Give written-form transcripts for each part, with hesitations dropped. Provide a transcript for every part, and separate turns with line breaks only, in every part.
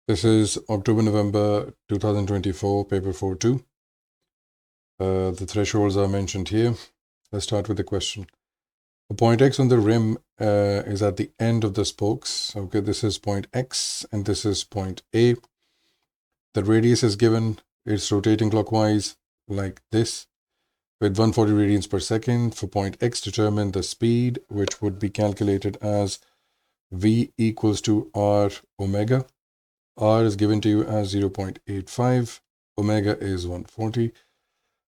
This is October-November 2024, paper 42. The thresholds are mentioned here. Let's start with the question. The point X on the rim is at the end of the spokes. Okay, this is point X and this is point A. The radius is given. It's rotating clockwise like this with 140 radians per second. For point X, determine the speed, which would be calculated as V equals to R omega. R is given to you as 0.85. Omega is 140.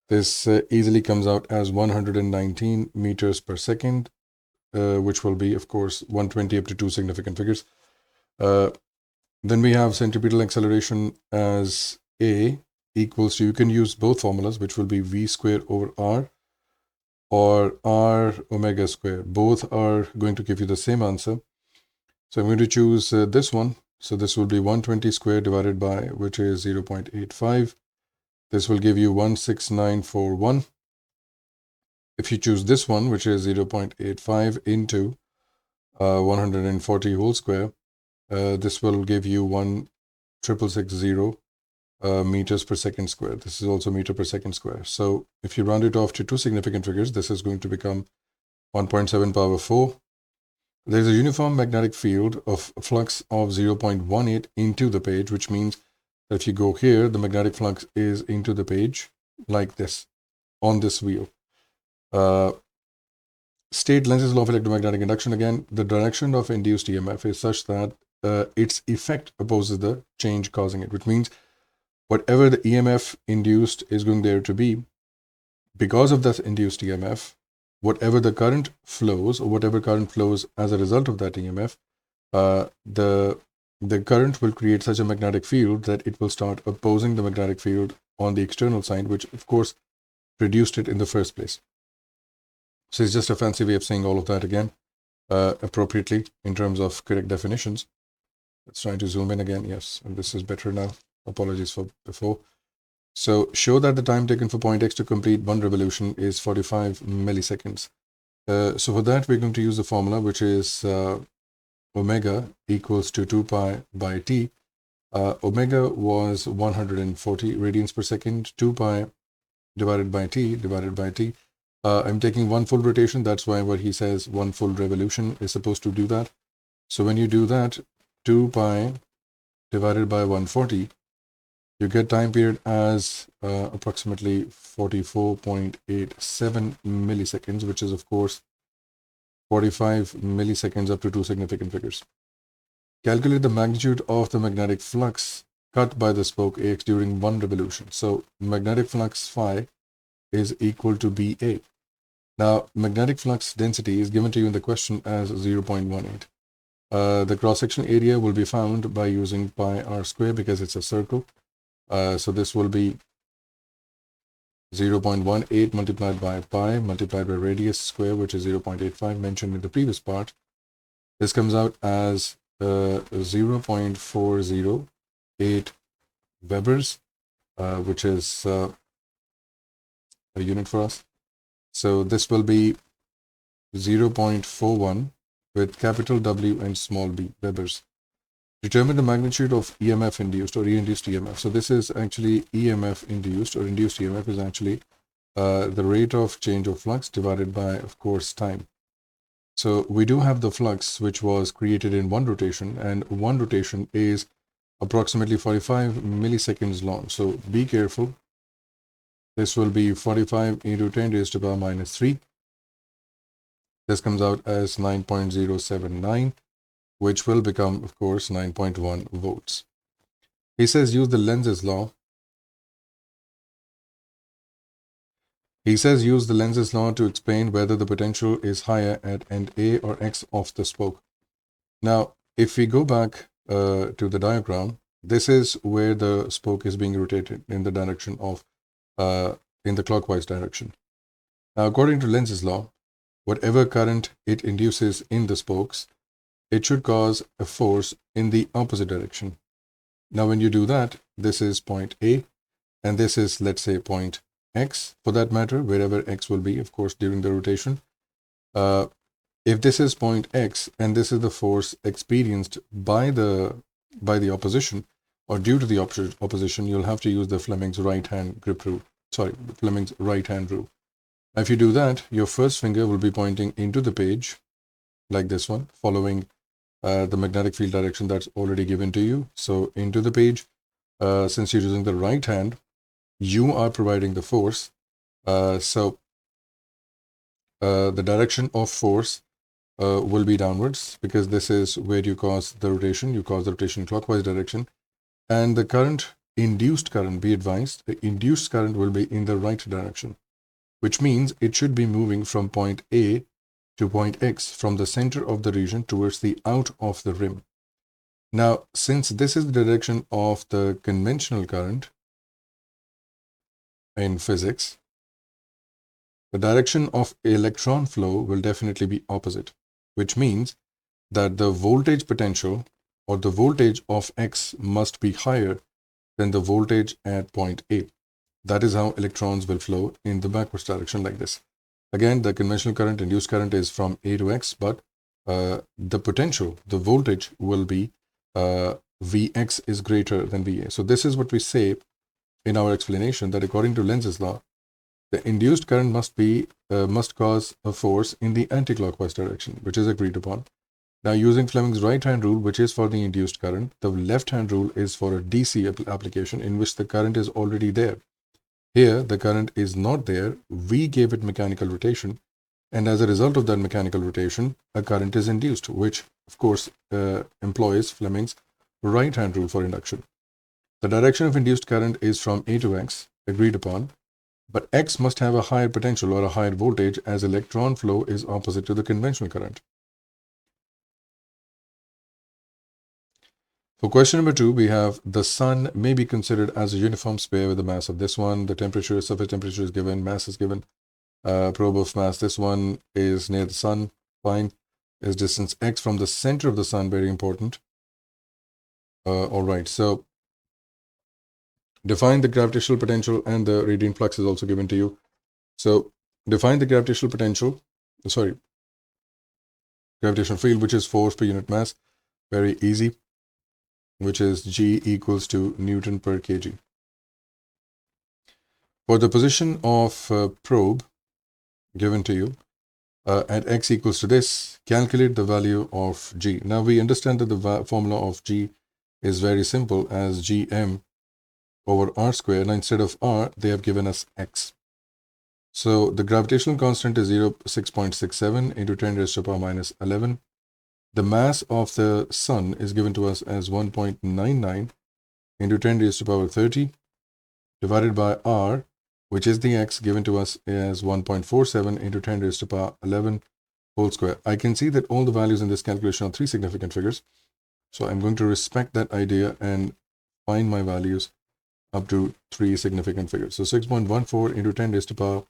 This easily comes out as 119 meters per second, which will be, of course, 120 up to two significant figures. Then we have centripetal acceleration as A equals to, you can use both formulas, which will be V squared over R or R omega square. Both are going to give you the same answer. So I'm going to choose this one. So this will be 120 squared divided by, which is 0.85. This will give you 16941. If you choose this one, which is 0.85 into 140 whole square, this will give you 16660 meters per second square. This is also meter per second square. So if you round it off to two significant figures, this is going to become 1.7 power 4. There's a uniform magnetic field of flux of 0.18 into the page, which means that if you go here, the magnetic flux is into the page like this on this wheel. State Lenz's law of electromagnetic induction. Again, the direction of induced EMF is such that its effect opposes the change causing it, which means whatever the EMF induced is going there to be, because of that induced EMF, whatever the current flows, or whatever current flows as a result of that EMF, the current will create such a magnetic field that it will start opposing the magnetic field on the external side, which of course produced it in the first place. So it's just a fancy way of saying all of that again, appropriately in terms of correct definitions. Let's try to zoom in again. Yes, and this is better now. Apologies for before. So show that the time taken for point X to complete one revolution is 45 milliseconds. So for that, we're going to use the formula, which is omega equals to 2 pi by t. Omega was 140 radians per second. 2 pi divided by t. I'm taking one full rotation. That's why what he says, one full revolution is supposed to do that. So when you do that, 2 pi divided by 140, you get time period as approximately 44.87 milliseconds, which is, of course, 45 milliseconds up to two significant figures. Calculate the magnitude of the magnetic flux cut by the spoke AX during one revolution. So magnetic flux phi is equal to BA. Now, magnetic flux density is given to you in the question as 0.18. The cross-section area will be found by using pi r square because it's a circle. So this will be 0.18 multiplied by pi multiplied by radius square, which is 0.85 mentioned in the previous part. This comes out as 0.408 Webers, which is a unit for us. So this will be 0.41 with capital W and small b Webers. Determine the magnitude of EMF induced or re-induced EMF. So this is actually EMF induced, or induced EMF is actually the rate of change of flux divided by, of course, time. So we do have the flux which was created in one rotation, and one rotation is approximately 45 milliseconds long. So be careful. This will be 45 into 10 raised to the power minus 3. This comes out as 9.079. which will become, of course, 9.1 volts. He says use the Lenz's law. Use the Lenz's law to explain whether the potential is higher at end A or X of the spoke. Now, if we go back to the diagram, this is where the spoke is being rotated in the direction of, in the clockwise direction. Now, according to Lenz's law, whatever current it induces in the spokes, it should cause a force in the opposite direction. Now, when you do that, this is point A, and this is, let's say, point X, for that matter, wherever X will be, of course, during the rotation. If this is point X, and this is the force experienced by the opposition, or due to the opposition, you'll have to use the Fleming's right-hand grip rule. Sorry, Fleming's right-hand rule. If you do that, your first finger will be pointing into the page, like this one, following the magnetic field direction that's already given to you. So into the page, since you're using the right hand, you are providing the force. So the direction of force will be downwards, because this is where you cause the rotation. You cause the rotation in clockwise direction. And the current, induced current, be advised, the induced current will be in the right direction, which means it should be moving from point A to point X, from the center of the region towards the out of the rim. Now, since this is the direction of the conventional current in physics, the direction of electron flow will definitely be opposite, which means that the voltage potential, or the voltage of X, must be higher than the voltage at point A. That is how electrons will flow in the backwards direction, like this. Again, the conventional current, induced current, is from A to X, but the potential, the voltage, will be Vx is greater than Va. So this is what we say in our explanation, that according to Lenz's law, the induced current must cause a force in the anticlockwise direction, which is agreed upon. Now, using Fleming's right-hand rule, which is for the induced current, the left-hand rule is for a DC application in which the current is already there. Here, the current is not there. We gave it mechanical rotation, and as a result of that mechanical rotation, a current is induced, which, of course, employs Fleming's right-hand rule for induction. The direction of induced current is from A to X, agreed upon, but X must have a higher potential or a higher voltage, as electron flow is opposite to the conventional current. For question number 2, we have the sun may be considered as a uniform sphere with the mass of this one. The temperature, surface temperature is given, mass is given, probe of mass. This one is near the sun, fine. Is distance x from the center of the sun, very important. All right, so define the gravitational potential, and the radiant flux is also given to you. So define the gravitational potential, gravitational field, which is force per unit mass, very easy, which is G equals to Newton per kg. For the position of probe given to you at x equals to this, calculate the value of G. Now we understand that the formula of G is very simple, as Gm over r square. Now instead of r, they have given us x. So the gravitational constant is 6.67 into 10 raised to the power minus 11. The mass of the sun is given to us as 1.99 into 10 raised to the power 30 divided by r, which is the x, given to us as 1.47 into 10 raised to the power 11 whole square. I can see that all the values in this calculation are 3 significant figures. So I'm going to respect that idea and find my values up to 3 significant figures. So 6.14 into 10 raised to the power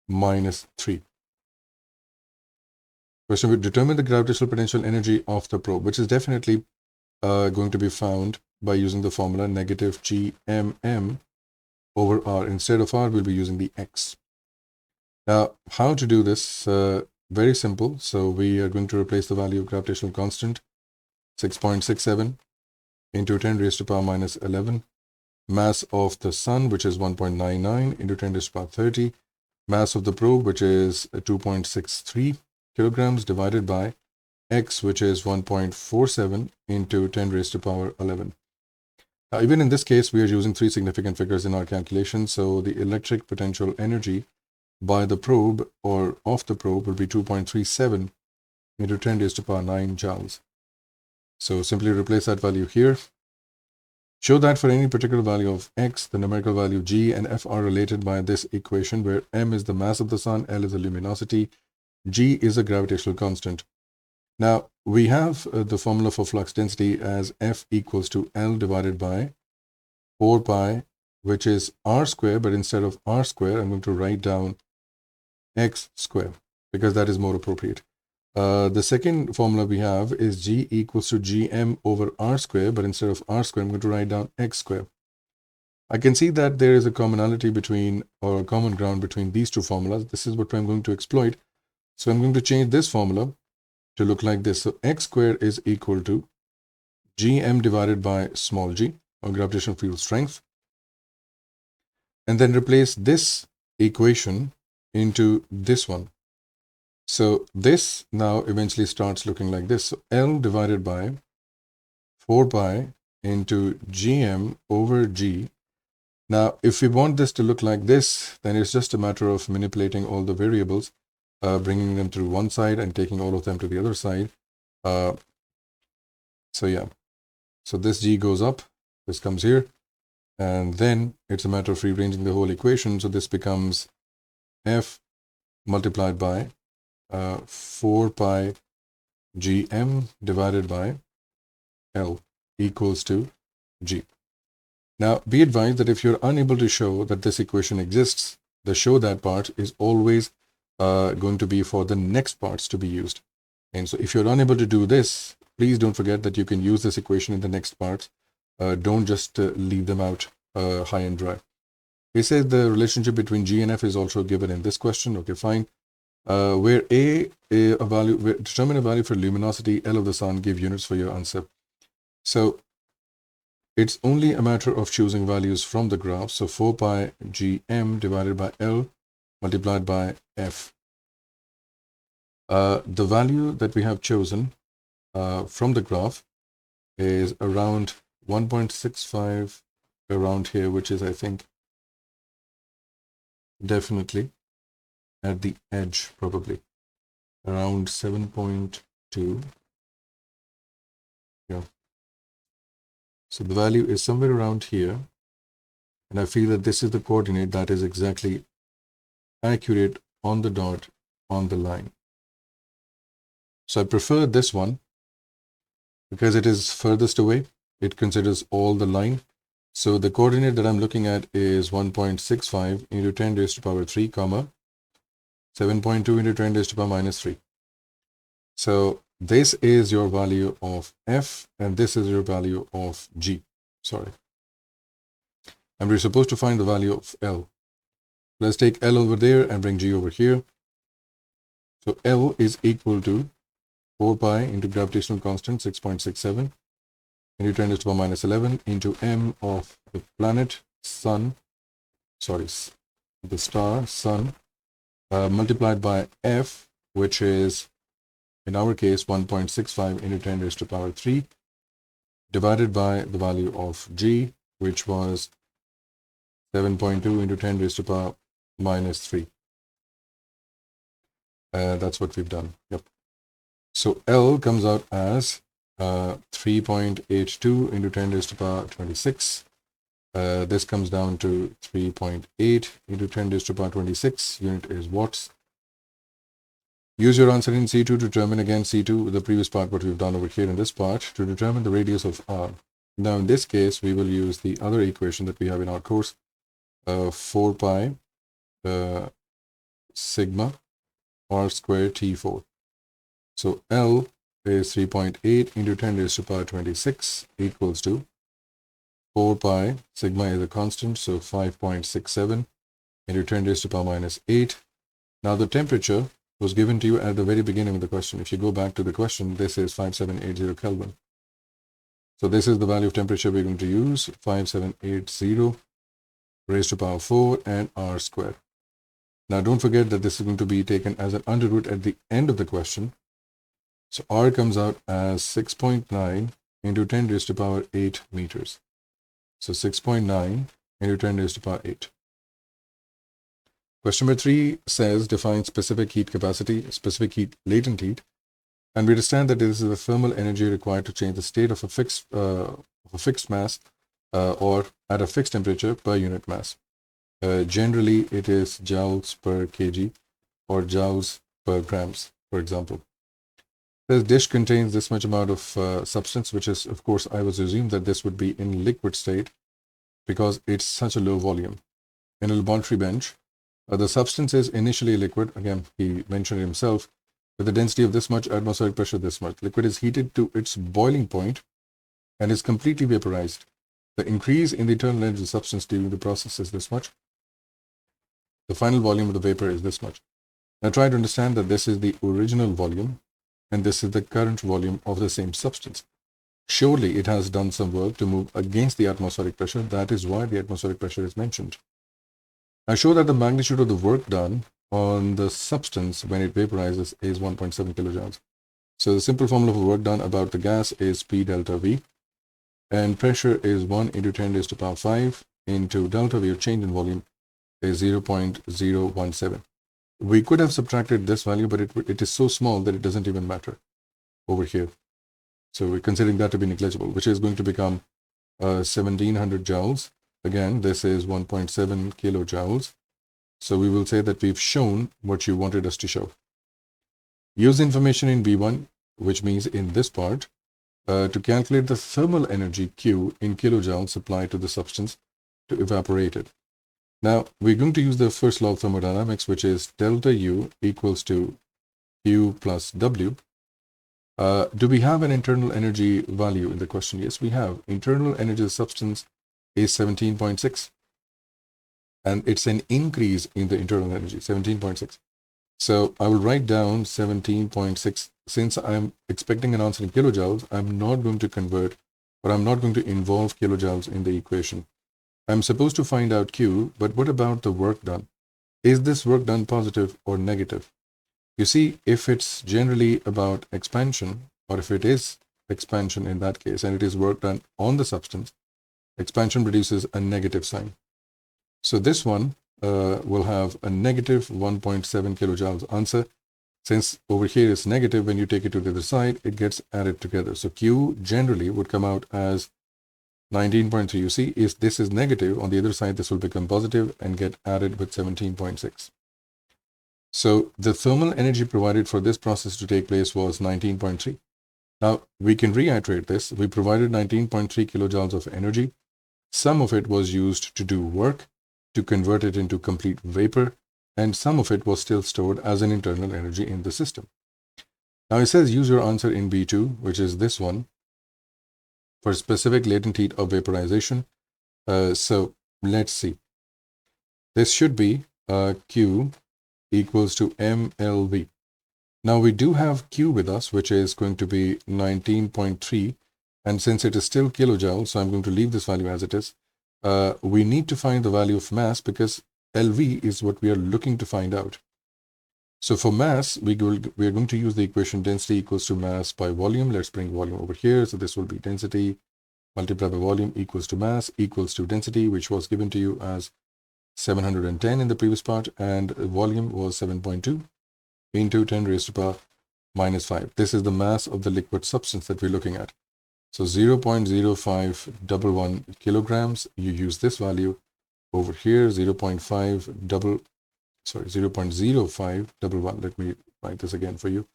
minus 3. Question: we determine the gravitational potential energy of the probe, which is definitely going to be found by using the formula negative Gmm over r. Instead of r, we'll be using the x. Now, how to do this? Very simple. So we are going to replace the value of gravitational constant, 6.67 into 10 raised to the power minus 11. Mass of the sun, which is 1.99 into 10 raised to the power 30. Mass of the probe, which is 2.63 kilograms, divided by x, which is 1.47 into 10 raised to the power 11. Now, even in this case, we are using 3 significant figures in our calculation. So the electric potential energy by the probe, or of the probe, will be 2.37 into 10 raised to the power 9 joules. So simply replace that value here. Show that for any particular value of x, the numerical value G and F are related by this equation, where m is the mass of the sun, L is the luminosity, G is a gravitational constant. Now, we have the formula for flux density as F equals to L divided by 4 pi, which is r square, but instead of r square, I'm going to write down x square, because that is more appropriate. The second formula we have is G equals to Gm over r square, but instead of r square, I'm going to write down x square. I can see that there is a commonality between, or a common ground between, these two formulas. This is what I'm going to exploit. So I'm going to change this formula to look like this. So x squared is equal to Gm divided by small g. or gravitational field strength, and then replace this equation into this one. So this now eventually starts looking like this. So L divided by 4 pi into Gm over G. Now, if we want this to look like this, then it's just a matter of manipulating all the variables, bringing them through one side and taking all of them to the other side. So yeah, so this G goes up, this comes here, and then it's a matter of rearranging the whole equation. So this becomes F multiplied by 4 pi Gm divided by L equals to G. Now, be advised that if you're unable to show that this equation exists, the show that part is always going to be for the next parts to be used. And so if you're unable to do this, please don't forget that you can use this equation in the next parts. Don't just leave them out high and dry. It says the relationship between G and F is also given in this question. Okay, fine. Where determine a value for luminosity, L of the sun, give units for your answer. So it's only a matter of choosing values from the graph. So 4 pi Gm divided by L multiplied by F. The value that we have chosen from the graph is around 1.65 around here, which is, I think, definitely at the edge, probably around 7.2. Yeah. So the value is somewhere around here, and I feel that this is the coordinate that is exactly accurate on the dot on the line. So I prefer this one because it is furthest away. It considers all the line. So the coordinate that I'm looking at is 1.65 into 10 raised to power 3, comma 7.2 into 10 raised to power minus 3. So this is your value of F, and this is your value of G. Sorry. And we're supposed to find the value of L. Let's take L over there and bring G over here. So L is equal to 4 pi into gravitational constant 6.67 into 10 raised to power minus 11 into M of the planet, sun, sorry, the star, sun, multiplied by F, which is, in our case, 1.65 into 10 raised to power 3, divided by the value of G, which was 7.2 into 10 raised to power minus 3. That's what we've done. Yep. So L comes out as 3.82 into 10 raised to power 26. This comes down to 3.8 into 10 raised to power 26. Unit is watts. Use your answer in C2 to determine, again, C2, the previous part, what we've done over here in this part, to determine the radius of R. Now, in this case, we will use the other equation that we have in our course, 4 pi sigma R squared T4. So L is 3.8 into 10 raised to power 26 equals to 4 pi, sigma is a constant, so 5.67 into 10 raised to power minus 8. Now the temperature was given to you at the very beginning of the question. If you go back to the question, this is 5780 Kelvin. So this is the value of temperature we're going to use, 5780 raised to power 4 and R squared. Now don't forget that this is going to be taken as an under root at the end of the question. So R comes out as 6.9 into 10 raised to power 8 meters. So 6.9 into 10 raised to power 8. Question number 3 says define specific heat capacity, specific heat, latent heat, and we understand that this is the thermal energy required to change the state of a fixed mass or at a fixed temperature per unit mass. Generally, it is joules per kg or joules per grams, for example. This dish contains this much amount of substance, which is, of course, I would assume that this would be in liquid state because it's such a low volume. In a laboratory bench, the substance is initially liquid. Again, he mentioned it himself, with a density of this much, atmospheric pressure this much. Liquid is heated to its boiling point and is completely vaporized. The increase in the internal energy of the substance during the process is this much. The final volume of the vapor is this much. Now try to understand that this is the original volume and this is the current volume of the same substance. Surely it has done some work to move against the atmospheric pressure. That is why the atmospheric pressure is mentioned. I show that the magnitude of the work done on the substance when it vaporizes is 1.7 kilojoules. So the simple formula for work done about the gas is P delta V, and pressure is 1 into 10 raised to power 5 into delta V, or change in volume, is 0.017. We could have subtracted this value, but it is so small that it doesn't even matter over here. So we're considering that to be negligible, which is going to become 1700 joules. Again, this is 1.7 kilojoules. So we will say that we've shown what you wanted us to show. Use information in B1, which means in this part, to calculate the thermal energy Q in kilojoules supplied to the substance to evaporate it. Now, we're going to use the first law of thermodynamics, which is delta U equals to Q plus W. Do we have an internal energy value in the question? Yes, we have. Internal energy of the substance is 17.6. And it's an increase in the internal energy, 17.6. So I will write down 17.6. Since I'm expecting an answer in kilojoules, I'm not going to convert, or I'm not going to involve kilojoules in the equation. I'm supposed to find out Q, but what about the work done? Is this work done positive or negative? You see, if it's generally about expansion, or if it is expansion in that case, and it is work done on the substance, expansion produces a negative sign. So this one will have a negative 1.7 kilojoules answer. Since over here is negative, when you take it to the other side, it gets added together. So Q generally would come out as 19.3. You see, if this is negative, on the other side, this will become positive and get added with 17.6. So the thermal energy provided for this process to take place was 19.3. Now, we can reiterate this. We provided 19.3 kilojoules of energy. Some of it was used to do work, to convert it into complete vapor, and some of it was still stored as an internal energy in the system. Now it says use your answer in B2, which is this one, for specific latent heat of vaporization. So let's see. This should be Q equals to mLV. Now we do have Q with us, which is going to be 19.3, and since it is still kilojoules, so I'm going to leave this value as it is. We need to find the value of mass because LV is what we are looking to find out. So for mass, we are going to use the equation density equals to mass by volume. Let's bring volume over here. So this will be density multiplied by volume equals to mass equals to density, which was given to you as 710 in the previous part, and volume was 7.2 into 10 raised to power minus 5. This is the mass of the liquid substance that we're looking at. So 0.0511 kilograms. You use this value over here, 0.0511. Let me write this again for you.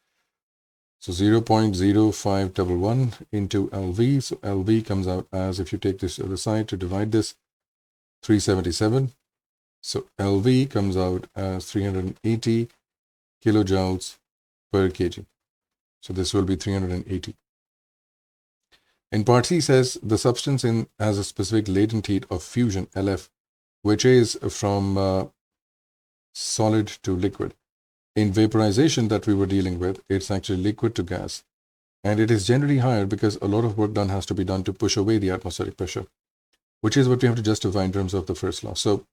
So 0.0511 into LV. So LV comes out as, if you take this other side to divide this, 377. So LV comes out as 380 kilojoules per kg. So this will be 380. In part C says the substance has a specific latent heat of fusion, LF, which is from solid to liquid. In vaporization that we were dealing with, it's actually liquid to gas. And it is generally higher because a lot of work done has to be done to push away the atmospheric pressure, which is what we have to justify in terms of the first law. So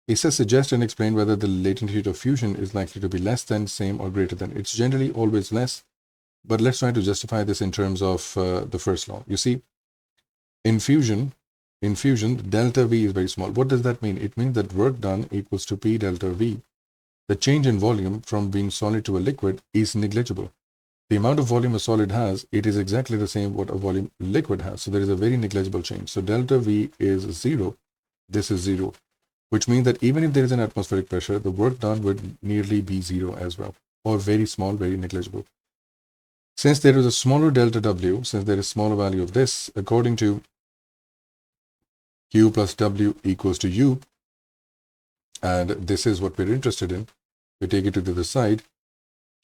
it says suggest and explain whether the latent heat of fusion is likely to be less than, same, or greater than. It's generally always less, but let's try to justify this in terms of the first law. You see, in fusion, delta V is very small. What does that mean? It means that work done equals to P delta V. The change in volume from being solid to a liquid is negligible. The amount of volume a solid has, it is exactly the same what a volume liquid has. So there is a very negligible change. So delta V is 0. This is 0, which means that even if there is an atmospheric pressure, the work done would nearly be 0 as well, or very small, very negligible. Since there is a smaller delta W, since there is smaller value of this, according to Q plus W equals to U, and this is what we're interested in, we take it to the other side,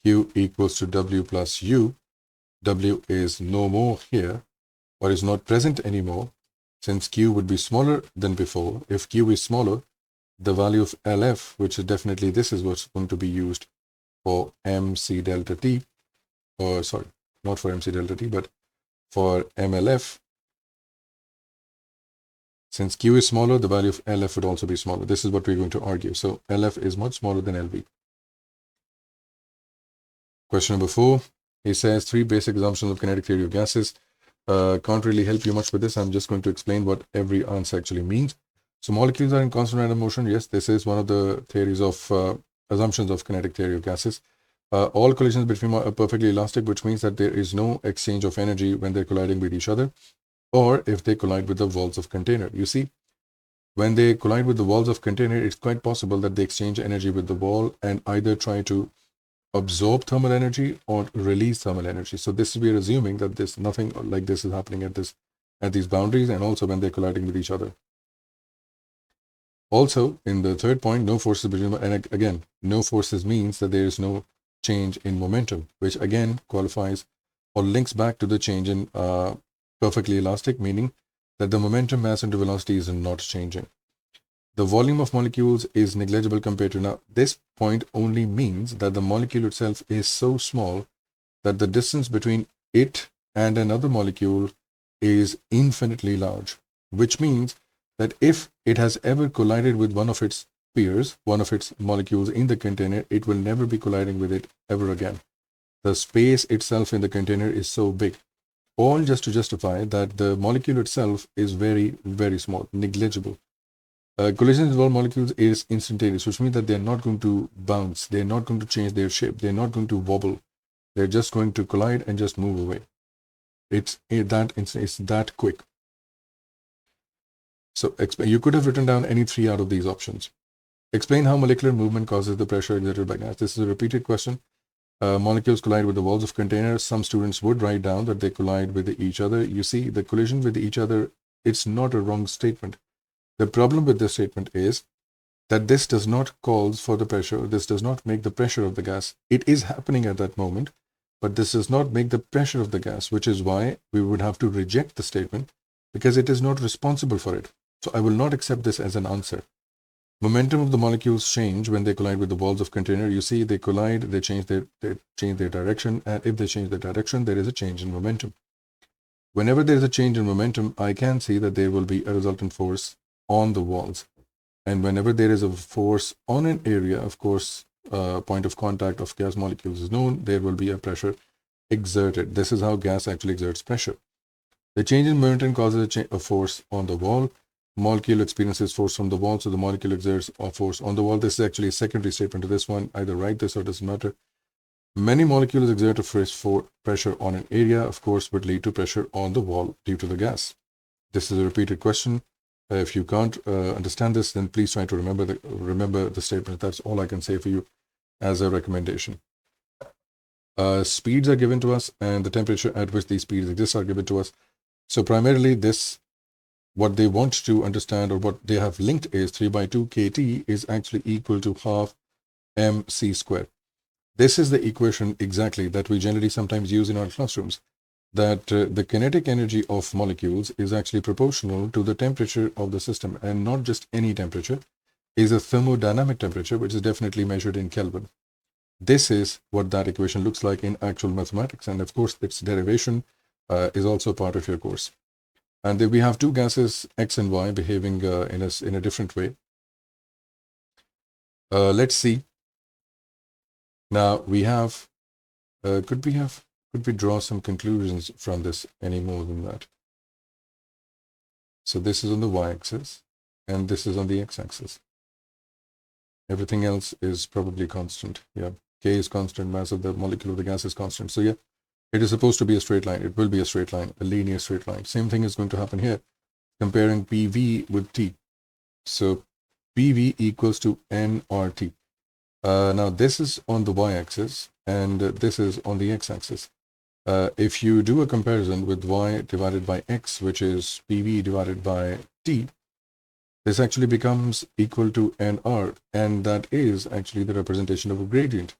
Q equals to W plus U. W is no more here, or is not present anymore, since Q would be smaller than before. If Q is smaller, the value of LF, which is definitely this is what's going to be used for MC delta T, or sorry, not for MC delta T, but for MLF, since Q is smaller, the value of LF would also be smaller. This is what we're going to argue. So LF is much smaller than LV. Question number 4. He says 3 basic assumptions of kinetic theory of gases. Can't really help you much with this. I'm just going to explain what every answer actually means. So molecules are in constant random motion. Yes, this is one of the theories of assumptions of kinetic theory of gases. All collisions between are perfectly elastic, which means that there is no exchange of energy when they're colliding with each other, or if they collide with the walls of container. You see, when they collide with the walls of container, it's quite possible that they exchange energy with the wall and either try to absorb thermal energy or release thermal energy. So this we are assuming that this nothing like this is happening at these boundaries, and also when they're colliding with each other. Also, in the third point, no forces between, and again, no forces means that there is no change in momentum, which again qualifies or links back to the change in perfectly elastic, meaning that the momentum, mass, and velocity is not changing. The volume of molecules is negligible compared to now. This point only means that the molecule itself is so small that the distance between it and another molecule is infinitely large, which means that if it has ever collided with one of its peers, one of its molecules in the container, it will never be colliding with it ever again. The space itself in the container is so big, all just to justify that the molecule itself is very, very small, negligible. Collisions involve molecules is instantaneous, which means that they're not going to bounce, they're not going to change their shape, they're not going to wobble, they're just going to collide and just move away. It's that quick. So you could have written down any 3 out of these options. Explain how molecular movement causes the pressure exerted by gas. This is a repeated question. Molecules collide with the walls of containers. Some students would write down that they collide with each other. You see, the collision with each other, it's not a wrong statement. The problem with this statement is that this does not cause for the pressure. This does not make the pressure of the gas. It is happening at that moment, but this does not make the pressure of the gas, which is why we would have to reject the statement because it is not responsible for it. So I will not accept this as an answer. Momentum of the molecules change when they collide with the walls of container. You see, they collide, they change their direction, and if they change their direction, there is a change in momentum. Whenever there is a change in momentum, I can see that there will be a resultant force on the walls. And whenever there is a force on an area, of course, point of contact of gas molecules is known, there will be a pressure exerted. This is how gas actually exerts pressure. The change in momentum causes a force on the wall. Molecule experiences force from the wall, so the molecule exerts a force on the wall. This is actually a secondary statement to this one. Either write this or it doesn't matter. Many molecules exert a force for pressure on an area, of course, would lead to pressure on the wall due to the gas. This is a repeated question. If you can't understand this, then please try to remember the statement. That's all I can say for you as a recommendation. Speeds are given to us, and the temperature at which these speeds exist are given to us. So primarily this, what they want to understand, or what they have linked, is 3/2 kT is actually equal to half mc squared. This is the equation exactly that we generally sometimes use in our classrooms, that the kinetic energy of molecules is actually proportional to the temperature of the system, and not just any temperature, is a thermodynamic temperature, which is definitely measured in Kelvin. This is what that equation looks like in actual mathematics, and of course its derivation is also part of your course. And then we have 2 gases, X and Y, behaving in a different way. Let's see. Now we have, could we draw some conclusions from this any more than that? So this is on the y-axis, and this is on the x-axis. Everything else is probably constant. Yeah, K is constant, mass of the molecule of the gas is constant. So yeah, it is supposed to be a straight line. It will be a straight line, a linear straight line. Same thing is going to happen here, comparing PV with T. So PV equals to nRT. Now this is on the y-axis, and this is on the x-axis. If you do a comparison with y divided by x, which is PV divided by T, this actually becomes equal to nR, and that is actually the representation of a gradient.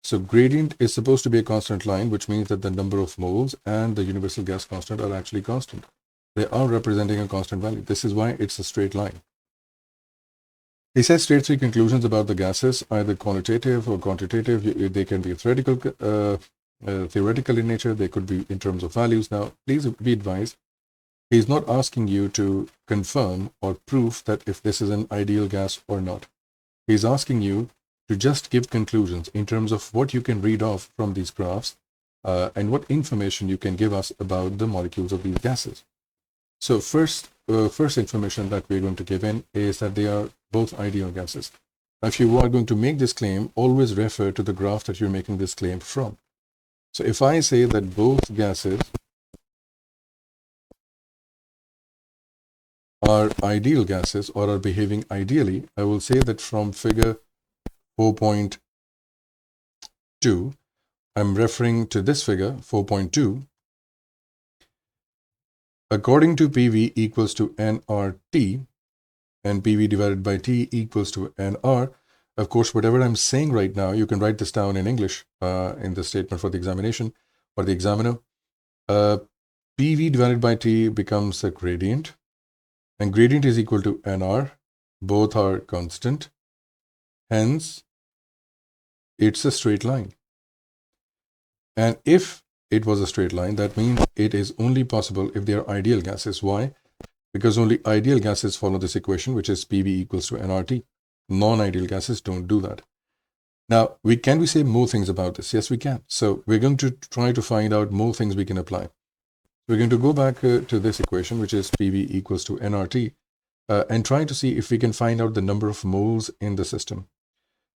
So gradient is supposed to be a constant line, which means that the number of moles and the universal gas constant are actually constant. They are representing a constant value. This is why it's a straight line. He says state 3 conclusions about the gases, either qualitative or quantitative. They can be theoretical theoretical in nature, they could be in terms of values. Now, please be advised, he's not asking you to confirm or prove that if this is an ideal gas or not. He's asking you to just give conclusions in terms of what you can read off from these graphs and what information you can give us about the molecules of these gases. So first information that we're going to give in is that they are both ideal gases. Now, if you are going to make this claim, always refer to the graph that you're making this claim from. So if I say that both gases are ideal gases or are behaving ideally, I will say that from figure 4.2, I'm referring to this figure, 4.2, according to PV equals to nRT, and PV divided by T equals to nR. Of course, whatever I'm saying right now, you can write this down in English in the statement for the examination or the examiner. PV divided by T becomes a gradient, and gradient is equal to nR. Both are constant. Hence, it's a straight line. And if it was a straight line, that means it is only possible if they are ideal gases. Why? Because only ideal gases follow this equation, which is PV equals to nRT. Non-ideal gases don't do that. Now, can we say more things about this? Yes, we can. So we're going to try to find out more things we can apply. We're going to go back to this equation, which is PV equals to nRT, and try to see if we can find out the number of moles in the system.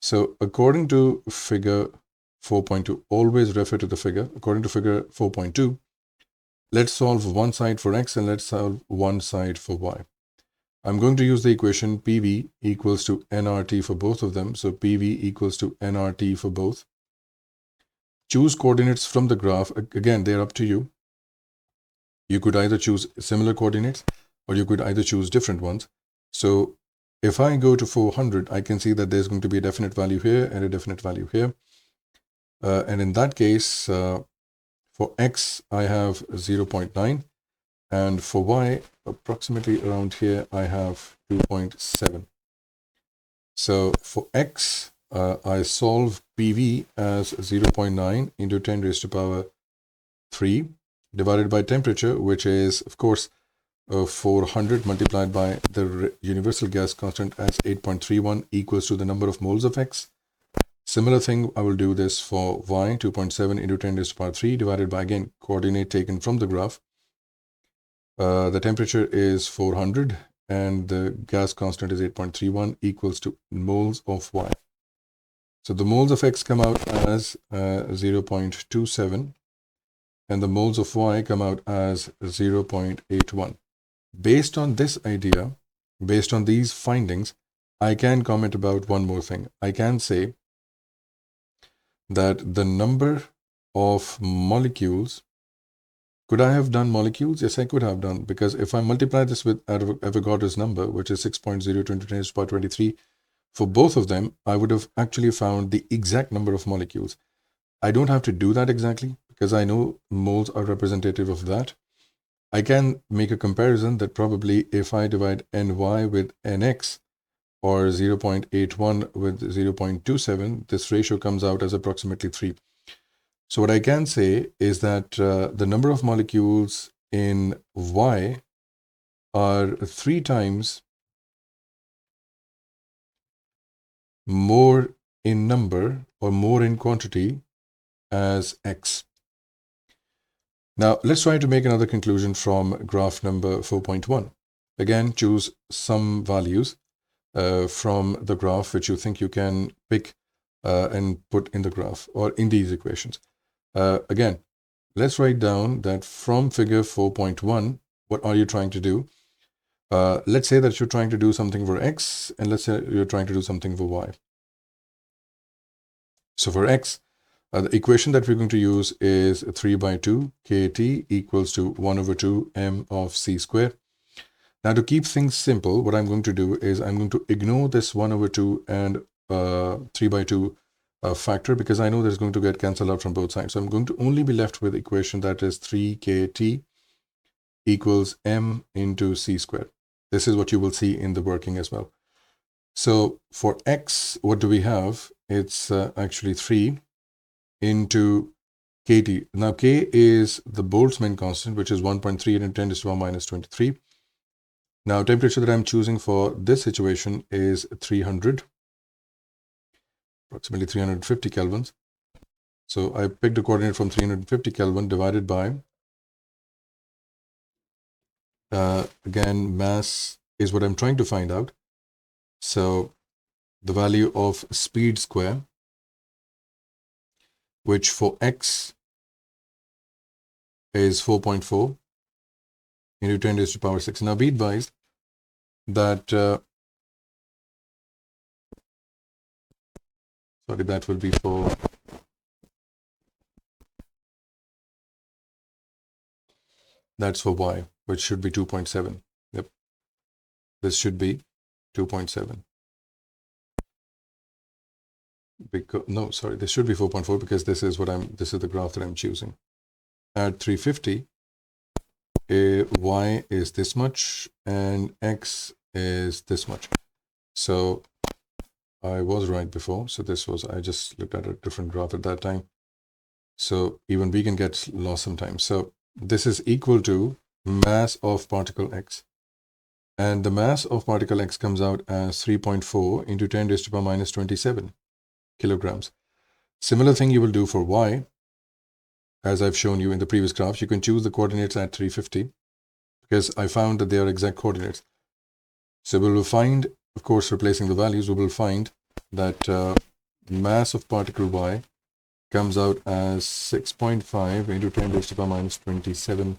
So according to figure 4.2, always refer to the figure. According to figure 4.2, let's solve one side for X and let's solve one side for Y. I'm going to use the equation PV equals to nRT for both of them. So PV equals to nRT for both. Choose coordinates from the graph. Again, they're up to you. You could either choose similar coordinates or you could either choose different ones. So if I go to 400, I can see that there's going to be a definite value here and a definite value here. And in that case, for X, I have 0.9. And for Y, approximately around here, I have 2.7. So for X, I solve PV as 0.9 into 10 raised to power 3 divided by temperature, which is, of course, 400 multiplied by the universal gas constant as 8.31 equals to the number of moles of X. Similar thing, I will do this for Y, 2.7 into 10 raised to power 3 divided by, again, coordinate taken from the graph. The temperature is 400 and the gas constant is 8.31 equals to moles of Y. So the moles of X come out as 0.27 and the moles of Y come out as 0.81. Based on this idea, based on these findings, I can comment about one more thing. I can say that the number of molecules, could I have done molecules? Yes, I could have done, because if I multiply this with Avogadro's number, which is 6.02 × 10 to the power 23, for both of them, I would have actually found the exact number of molecules. I don't have to do that exactly, because I know moles are representative of that. I can make a comparison that probably if I divide ny with nx, or 0.81 with 0.27, this ratio comes out as approximately 3. So what I can say is that the number of molecules in Y are 3 times more in number or more in quantity as X. Now let's try to make another conclusion from graph number 4.1. Again, choose some values from the graph which you think you can pick and put in the graph or in these equations. Again, let's write down that from figure 4.1, what are you trying to do? Let's say that you're trying to do something for X, and let's say you're trying to do something for Y. So for X, the equation that we're going to use is 3/2 kT equals to 1/2 m of c squared. Now to keep things simple, what I'm going to do is I'm going to ignore this 1/2 and 3/2 factor, because I know there's going to get cancelled out from both sides. So I'm going to only be left with the equation that is 3 kT equals m into c squared. This is what you will see in the working as well. So for X, what do we have? It's actually 3 into kT. Now K is the Boltzmann constant, which is 1.3 into 10 to the power minus 23. Now temperature that I'm choosing for this situation is 300, approximately 350 kelvins. So I picked a coordinate from 350 Kelvin divided by, again, mass is what I'm trying to find out. So the value of speed square, which for x is 4.4 into 10 raised to the power 6. Now be advised that, that will be for, that's for y, which should be 2.7. Yep. This should be 2.7. Because, no, sorry, this should be 4.4 because this is the graph that I'm choosing. At 350, y is this much and x is this much. So I was right before. So I just looked at a different graph at that time. So even we can get lost sometimes. So this is equal to mass of particle x. And the mass of particle x comes out as 3.4 into 10 raised to the power minus 27 kilograms. Similar thing you will do for y. As I've shown you in the previous graph, you can choose the coordinates at 350 because I found that they are exact coordinates. So we will find, of course, replacing the values, we will find that mass of particle y comes out as 6.5 into 10 raised to the power minus 27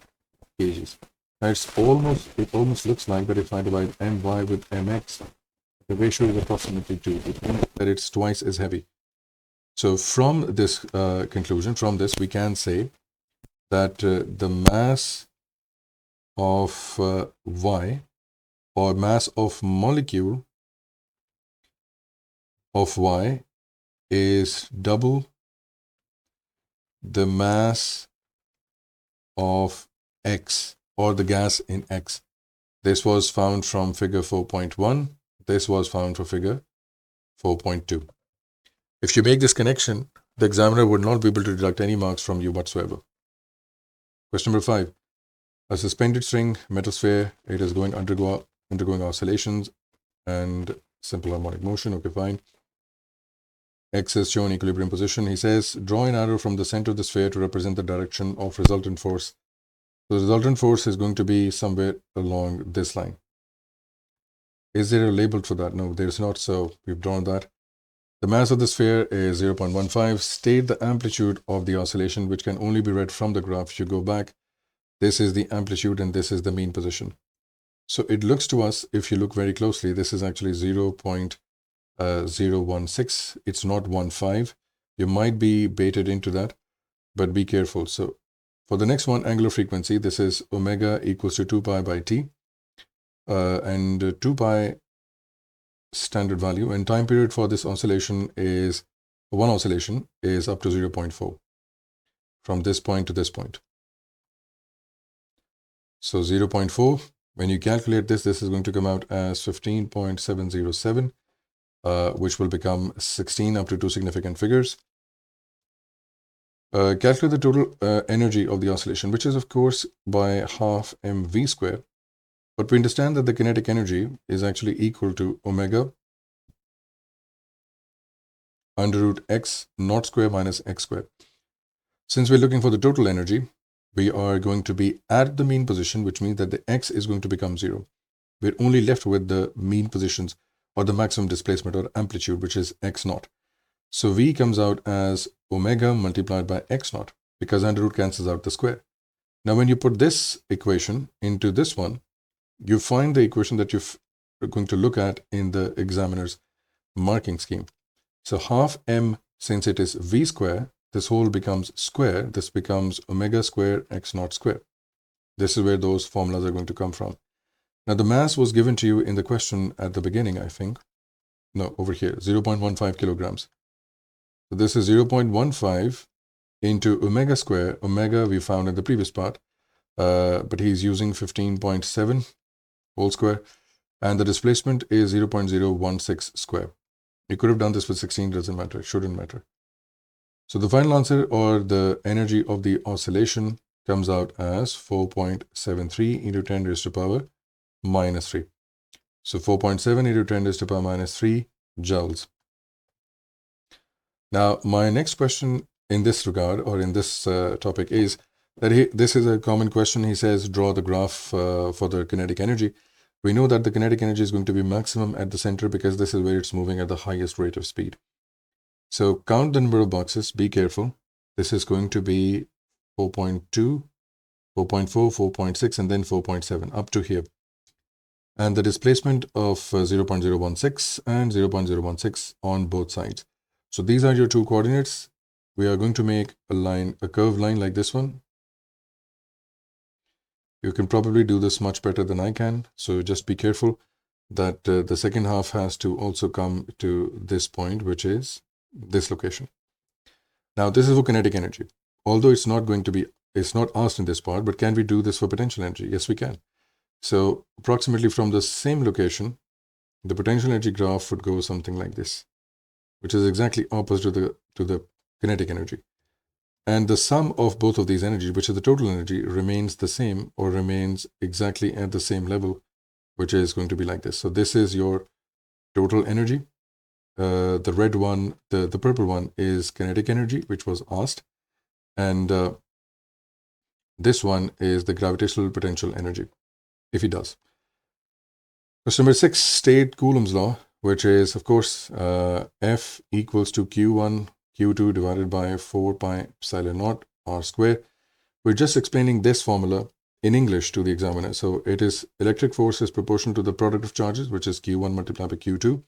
kgs. Now it almost looks like that if I divide my with mx, the ratio is approximately 2. It means that it's twice as heavy. So from this conclusion, from this, we can say that the mass of y, or mass of molecule of y, is double the mass of x, or the gas in x. This was found from figure 4.1. This was found for figure 4.2. If you make this connection, the examiner would not be able to deduct any marks from you whatsoever. Question number 5. A suspended string, metal sphere, it is undergoing oscillations and simple harmonic motion. Okay, fine. X is shown equilibrium position. He says, draw an arrow from the center of the sphere to represent the direction of resultant force. So the resultant force is going to be somewhere along this line. Is there a label for that? No, there's not. So we've drawn that. The mass of the sphere is 0.15. State the amplitude of the oscillation, which can only be read from the graph. If you go back, this is the amplitude and this is the mean position. So it looks to us, if you look very closely, this is actually 0.016. It's not 15. You might be baited into that, but be careful. So for the next one, angular frequency, this is omega equals to 2 pi by t, and 2 pi standard value, and time period for this oscillation is, one oscillation is up to 0.4 from this point to this point. So 0.4, when you calculate this is going to come out as 15.707, which will become 16 up to 2 significant figures. Calculate the total energy of the oscillation, which is of course by half mv square. But we understand that the kinetic energy is actually equal to omega under root x naught square minus x square. Since we're looking for the total energy, we are going to be at the mean position, which means that the x is going to become 0. We're only left with the mean positions, or the maximum displacement or amplitude, which is x naught. So v comes out as omega multiplied by x naught, because under root cancels out the square. Now when you put this equation into this one, you find the equation that you're going to look at in the examiner's marking scheme. So half m, since it is v square, this whole becomes square. This becomes omega square x naught square. This is where those formulas are going to come from. Now the mass was given to you in the question at the beginning, I think. No, over here, 0.15 kilograms. So this is 0.15 into omega square. Omega we found in the previous part, but he's using 15.7 whole square, and the displacement is 0.016 square. You could have done this with 16, doesn't matter, it shouldn't matter. So the final answer, or the energy of the oscillation, comes out as 4.73 into 10 raised to power minus 3. So 4.7 into 10 raised to power minus 3 joules. Now, my next question in this regard, or in this topic, is that this is a common question. He says, draw the graph for the kinetic energy. We know that the kinetic energy is going to be maximum at the center because this is where it's moving at the highest rate of speed. So count the number of boxes, be careful. This is going to be 4.2, 4.4, 4.6, and then 4.7 up to here. And the displacement of 0.016 and 0.016 on both sides. So these are your two coordinates. We are going to make a line, a curved line like this one. You can probably do this much better than I can. So just be careful that the second half has to also come to this point, which is this location. Now, this is for kinetic energy. Although it's not asked in this part, but can we do this for potential energy? Yes, we can. So approximately from the same location, the potential energy graph would go something like this, which is exactly opposite to the kinetic energy. And the sum of both of these energies, which is the total energy, remains the same, or remains exactly at the same level, which is going to be like this. So this is your total energy. The red one, the purple one is kinetic energy, which was asked. And this one is the gravitational potential energy, if he does. Question number 6, state Coulomb's law, which is, of course, F equals to Q1, Q2 divided by 4 pi epsilon naught R square. We're just explaining this formula in English to the examiner. So it is electric force is proportional to the product of charges, which is Q1 multiplied by Q2,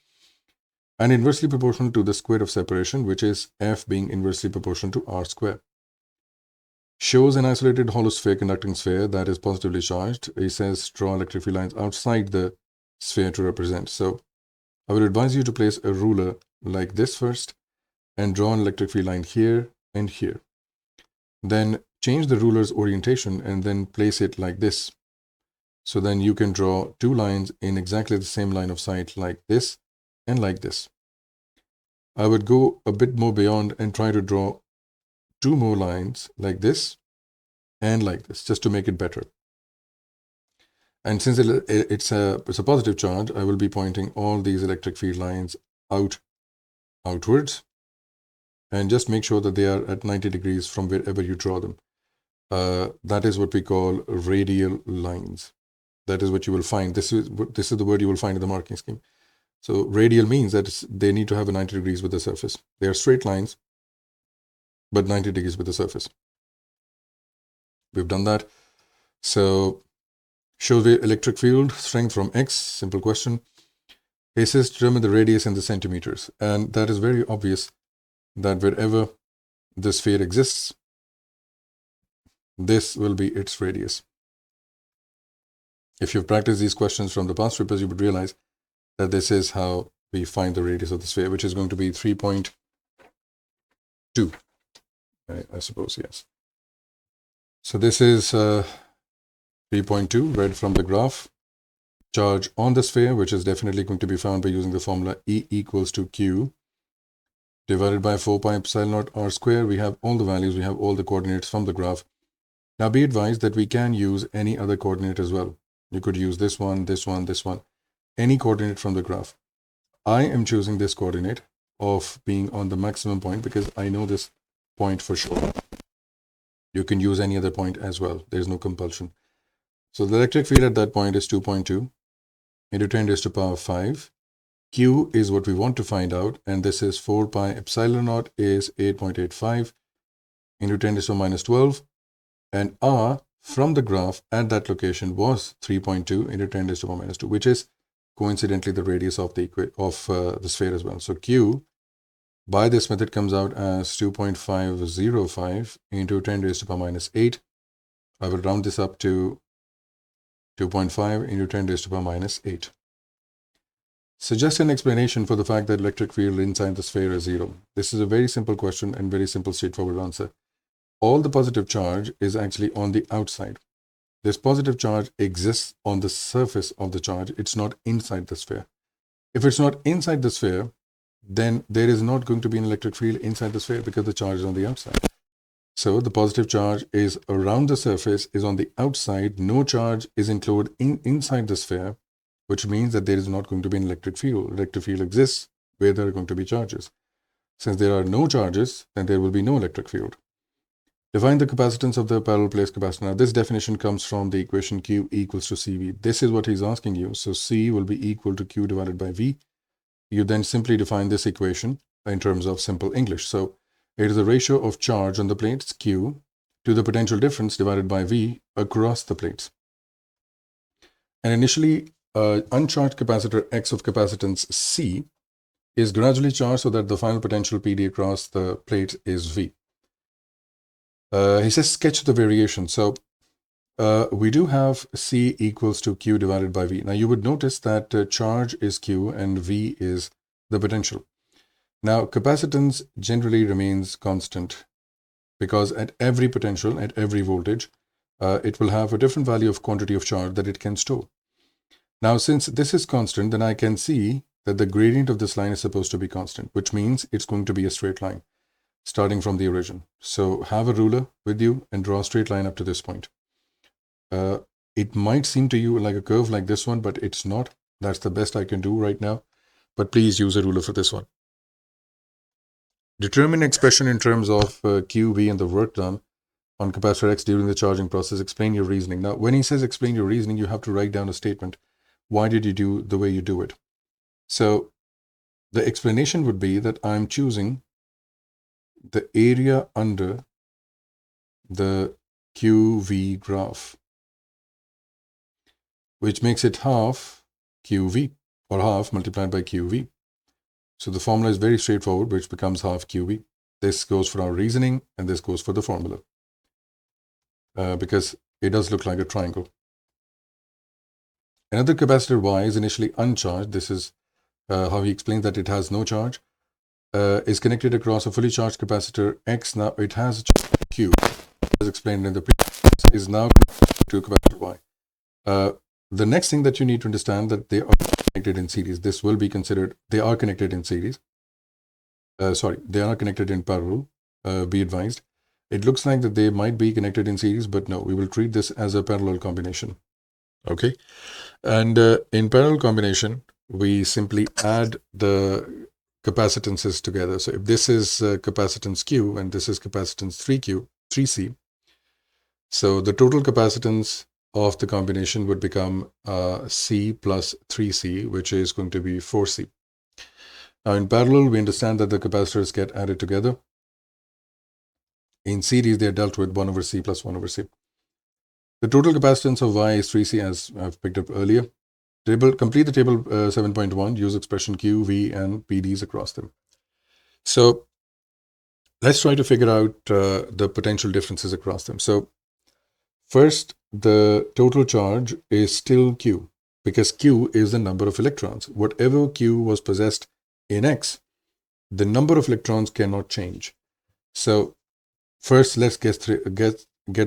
and inversely proportional to the square of separation, which is F being inversely proportional to R square. Shows an isolated hollow sphere, conducting sphere that is positively charged. He says draw electric field lines outside the sphere to represent. So I would advise you to place a ruler like this first and draw an electric field line here and here. Then change the ruler's orientation and then place it like this. So then you can draw two lines in exactly the same line of sight, like this and like this. I would go a bit more beyond and try to draw two more lines like this and like this, just to make it better. And since it's a positive charge, I will be pointing all these electric field lines outwards, and just make sure that they are at 90 degrees from wherever you draw them. That is what we call radial lines. That is what you will find. This is the word you will find in the marking scheme. So radial means that they need to have a 90 degrees with the surface. They are straight lines, but 90 degrees with the surface. We've done that. So show the electric field strength from X, simple question. He says determine the radius in the centimeters. And that is very obvious that wherever the sphere exists, this will be its radius. If you've practiced these questions from the past papers, you would realize that this is how we find the radius of the sphere, which is going to be 3.2. I suppose, yes. So this is 3.2, read from the graph. Charge on the sphere, which is definitely going to be found by using the formula E equals to Q divided by 4 pi epsilon naught R square. We have all the values, we have all the coordinates from the graph. Now be advised that we can use any other coordinate as well. You could use this one, this one, this one, any coordinate from the graph. I am choosing this coordinate of being on the maximum point because I know this point for sure. You can use any other point as well. There's no compulsion. So the electric field at that point is 2.2 into 10 raised to power 5. Q is what we want to find out, and this is 4 pi epsilon naught is 8.85 into 10 raised to minus 12, and R from the graph at that location was 3.2 into 10 raised to power minus 2, which is coincidentally the radius of the sphere as well. So Q by this method comes out as 2.505 into 10 raised to power minus 8. I will round this up to 2.5 into 10 raised to power minus 8. Suggest an explanation for the fact that electric field inside the sphere is 0. This is a very simple question and very simple straightforward answer. All the positive charge is actually on the outside. This positive charge exists on the surface of the charge. It's not inside the sphere. If it's not inside the sphere, then there is not going to be an electric field inside the sphere because the charge is on the outside. So the positive charge is around the surface, is on the outside. No charge is included inside the sphere, which means that there is not going to be an electric field. Electric field exists where there are going to be charges. Since there are no charges, then there will be no electric field. Define the capacitance of the parallel place capacitor. Now, this definition comes from the equation Q equals to CV. This is what he's asking you. So C will be equal to Q divided by V. You then simply define this equation in terms of simple English. So it is the ratio of charge on the plates, Q, to the potential difference divided by V across the plates. And initially, uncharged capacitor X of capacitance C is gradually charged so that the final potential PD across the plates is V. He says sketch the variation. So we do have C equals to Q divided by V. Now you would notice that charge is Q and V is the potential. Now capacitance generally remains constant because at every potential, at every voltage, it will have a different value of quantity of charge that it can store. Now since this is constant, then I can see that the gradient of this line is supposed to be constant, which means it's going to be a straight line starting from the origin. So have a ruler with you and draw a straight line up to this point. It might seem to you like a curve like this one, but it's not. That's the best I can do right now. But please use a ruler for this one. Determine expression in terms of QV and the work done on capacitor X during the charging process. Explain your reasoning. Now, when he says explain your reasoning, you have to write down a statement. Why did you do the way you do it? So the explanation would be that I'm choosing the area under the QV graph, which makes it half QV, or half multiplied by QV. So the formula is very straightforward, which becomes half QV. This goes for our reasoning, and this goes for the formula, because it does look like a triangle. Another capacitor Y is initially uncharged. This is how he explains that it has no charge. Is connected across a fully charged capacitor X. Now it has a charge Q, as explained in the previous, is now connected to capacitor Y. The next thing that you need to understand that they are connected in series. This will be considered, they are connected in series. They are connected in parallel, be advised. It looks like that they might be connected in series, but no, we will treat this as a parallel combination. Okay. And in parallel combination, we simply add the capacitances together. So if this is capacitance Q and this is capacitance 3C, so the total capacitance of the combination would become C plus 3C, which is going to be 4C. Now in parallel, we understand that the capacitors get added together. In series, they are dealt with 1 over C plus 1 over C. The total capacitance of Y is 3C, as I've picked up earlier. Complete the table 7.1, use expression Q, V, and PDs across them. So let's try to figure out the potential differences across them. So first, the total charge is still Q, because Q is the number of electrons. Whatever Q was possessed in X, the number of electrons cannot change. So first, let's get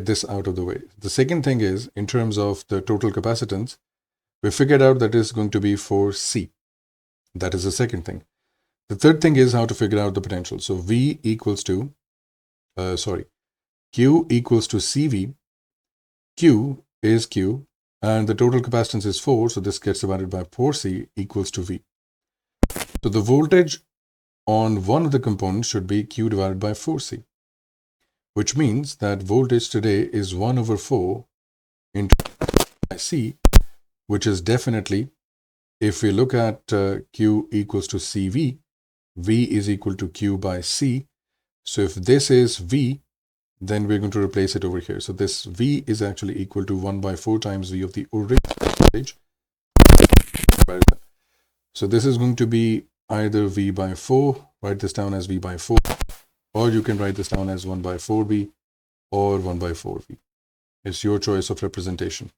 this out of the way. The second thing is, in terms of the total capacitance, we figured out that is going to be 4C. That is the second thing. The third thing is how to figure out the potential. So V equals to, Q equals to CV. Q is Q, and the total capacitance is 4, so this gets divided by 4C equals to V. So the voltage on one of the components should be Q divided by 4C, which means that voltage today is 1 over 4 into C, which is definitely, if we look at Q equals to CV, V is equal to Q by C. So if this is V, then we're going to replace it over here. So this V is actually equal to 1 by 4 times V of the original voltage. So this is going to be either V by 4, write this down as V by 4, or you can write this down as 1 by 4V or 1 by 4V. It's your choice of representation.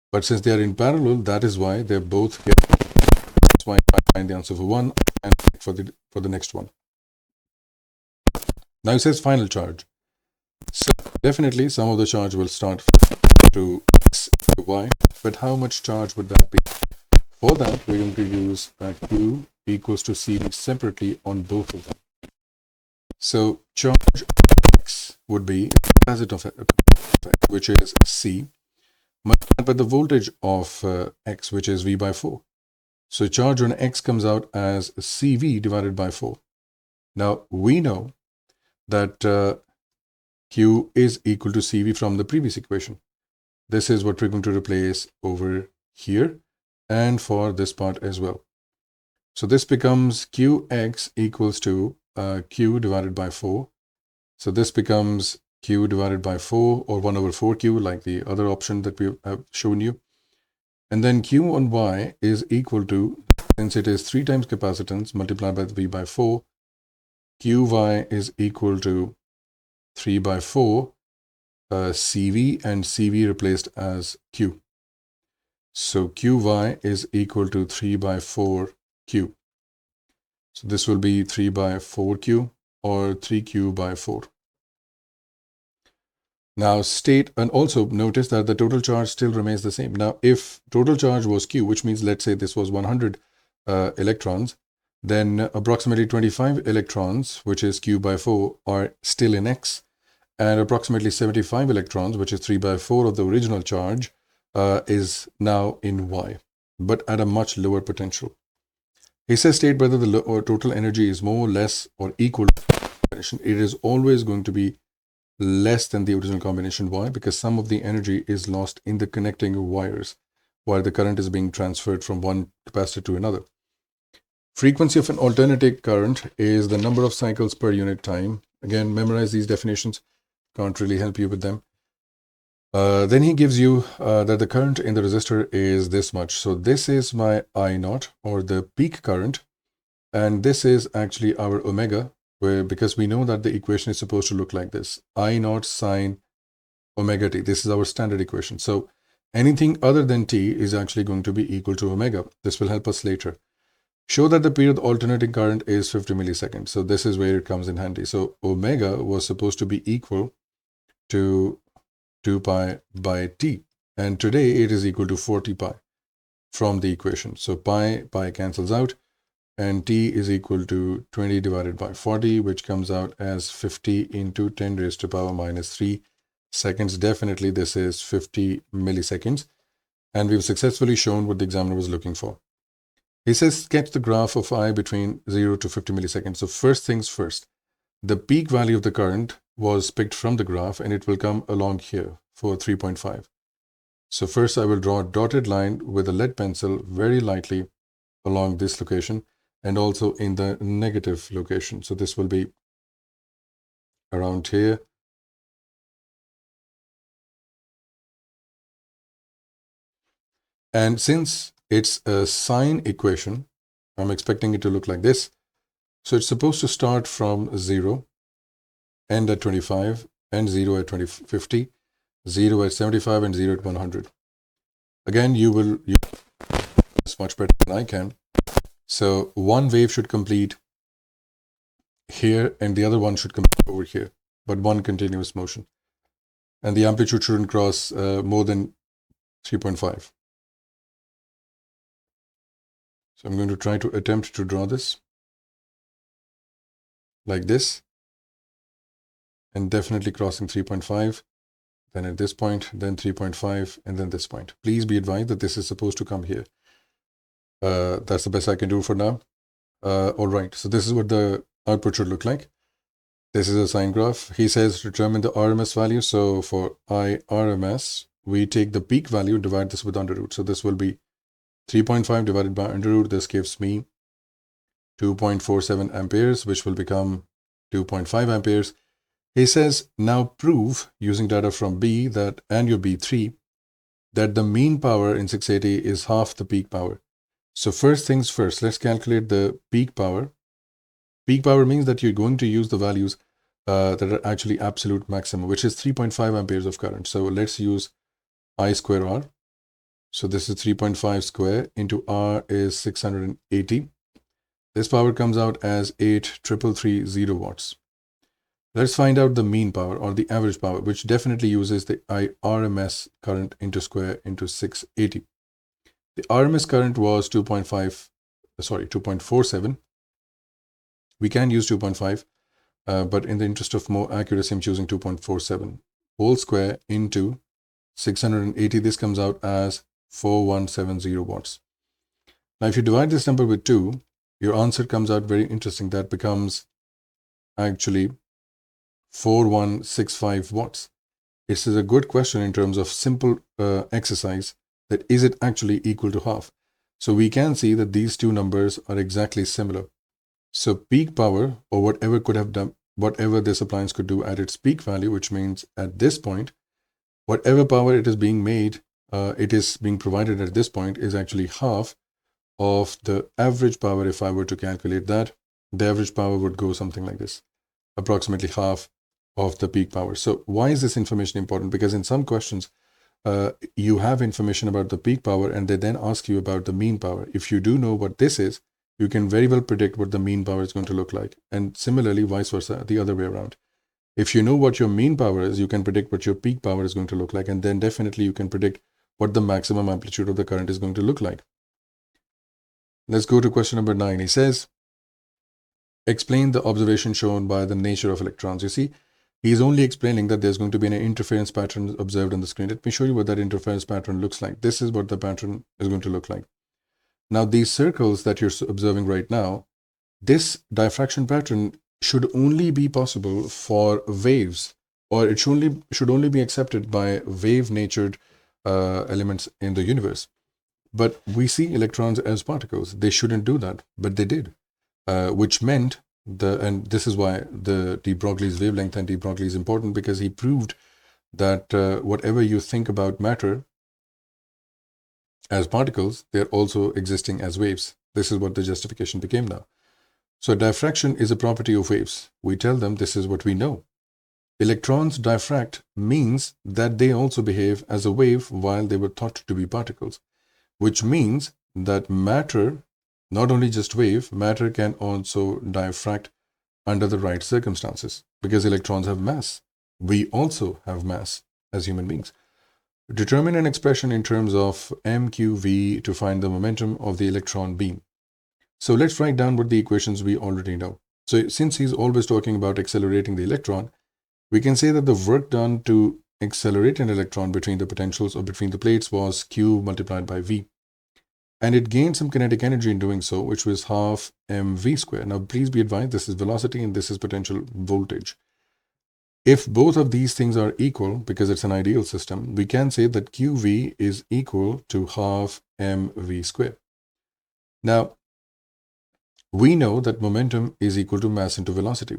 But since they are in parallel, that is why they're both here. That's why I find the answer for one and for the next one. Now it says final charge. So definitely some of the charge will start to X to Y, but how much charge would that be? For that, we're going to use Q equals to CV separately on both of them. So charge X would be capacitor effect, which is C, multiplied by the voltage of X, which is V by 4. So charge on X comes out as CV divided by 4. Now we know that Q is equal to CV from the previous equation. This is what we're going to replace over here and for this part as well. So this becomes Qx equals to Q divided by 4. So this becomes Q divided by 4 or 1 over 4Q, like the other option that we have shown you. And then Q on Y is equal to, since it is 3 times capacitance multiplied by the V by 4, Qy is equal to 3 by 4 CV, and CV replaced as Q. So Qy is equal to 3 by 4Q. So this will be 3 by 4Q or 3Q by 4. Now state, and also notice that the total charge still remains the same. Now if total charge was Q, which means let's say this was 100 electrons, then approximately 25 electrons, which is Q by 4, are still in X, and approximately 75 electrons, which is 3 by 4 of the original charge, is now in Y, but at a much lower potential. He says state whether the total energy is more, less, or equal to the combination. It is always going to be less than the original combination. Why? Because some of the energy is lost in the connecting wires while the current is being transferred from one capacitor to another. Frequency of an alternating current is the number of cycles per unit time. Again, memorize these definitions. Can't really help you with them. Then he gives you that the current in the resistor is this much. So this is my I naught, or the peak current, and this is actually our omega, because we know that the equation is supposed to look like this: I naught sine omega t. This is our standard equation. So anything other than t is actually going to be equal to omega. This will help us later. Show that the period of alternating current is 50 milliseconds. So this is where it comes in handy. So omega was supposed to be equal to 2 pi by t, and today it is equal to 40 pi from the equation. So pi cancels out, and t is equal to 20 divided by 40, which comes out as 50 into 10 raised to power minus 3 seconds. Definitely this is 50 milliseconds, and we've successfully shown what the examiner was looking for. He says sketch the graph of I between 0 to 50 milliseconds. So first things first, the peak value of the current was picked from the graph, and it will come along here for 3.5. So first I will draw a dotted line with a lead pencil very lightly along this location and also in the negative location. So this will be around here. And since it's a sine equation, I'm expecting it to look like this. So it's supposed to start from 0, end at 25, and 0 at 50, 0 at 75, and 0 at 100. Again, you will use this much better than I can. So one wave should complete here, and the other one should complete over here, but one continuous motion. And the amplitude shouldn't cross more than 3.5. So I'm going to try to attempt to draw this like this, and definitely crossing 3.5, then at this point, then 3.5, and then this point. Please be advised that this is supposed to come here. That's the best I can do for now. All right, so this is what the output should look like. This is a sine graph. He says determine the RMS value. So for IRMS, we take the peak value and divide this with under root. So this will be 3.5 divided by under root. This gives me 2.47 amperes, which will become 2.5 amperes. He says, now prove using data from B that, and your B3, that the mean power in 680 is half the peak power. So first things first, let's calculate the peak power. Peak power means that you're going to use the values that are actually absolute maximum, which is 3.5 amperes of current. So let's use I square R. So this is 3.5 square into R is 680. This power comes out as 8,330 watts. Let's find out the mean power or the average power, which definitely uses the RMS current into square into 680. The RMS current was 2.5 2.47. We can use 2.5, but in the interest of more accuracy, I'm choosing 2.47 whole square into 680. This comes out as 4170 watts. Now, if you divide this number with 2, your answer comes out very interesting. That becomes actually 4165 watts. This is a good question in terms of simple exercise, that is it actually equal to half? So we can see that these two numbers are exactly similar. So peak power, or whatever could have done, whatever this appliance could do at its peak value, which means at this point, whatever power it is being made, it is being provided at this point is actually half of the average power. If I were to calculate that, the average power would go something like this, approximately half of the peak power. So why is this information important? Because in some questions, you have information about the peak power and they then ask you about the mean power. If you do know what this is, you can very well predict what the mean power is going to look like. And similarly, vice versa, the other way around. If you know what your mean power is, you can predict what your peak power is going to look like. And then definitely you can predict what the maximum amplitude of the current is going to look like. Let's go to question number 9. He says, explain the observation shown by the nature of electrons. You see, he's only explaining that there's going to be an interference pattern observed on the screen. Let me show you what that interference pattern looks like. This is what the pattern is going to look like. Now, these circles that you're observing right now, this diffraction pattern should only be possible for waves, or it should only be accepted by wave-natured elements in the universe. But we see electrons as particles. They shouldn't do that, but they did, which meant and this is why the de Broglie's wavelength and de Broglie is important, because he proved that whatever you think about matter as particles, they're also existing as waves. This is what the justification became now. So diffraction is a property of waves. We tell them this is what we know. Electrons diffract means that they also behave as a wave while they were thought to be particles, which means that matter, not only just wave, matter can also diffract under the right circumstances, because electrons have mass. We also have mass as human beings. Determine an expression in terms of mqv to find the momentum of the electron beam. So let's write down what the equations we already know. So since he's always talking about accelerating the electron, we can say that the work done to accelerate an electron between the potentials or between the plates was q multiplied by v. And it gained some kinetic energy in doing so, which was half mv squared. Now, please be advised, this is velocity and this is potential voltage. If both of these things are equal, because it's an ideal system, we can say that qv is equal to half mv squared. Now, we know that momentum is equal to mass into velocity.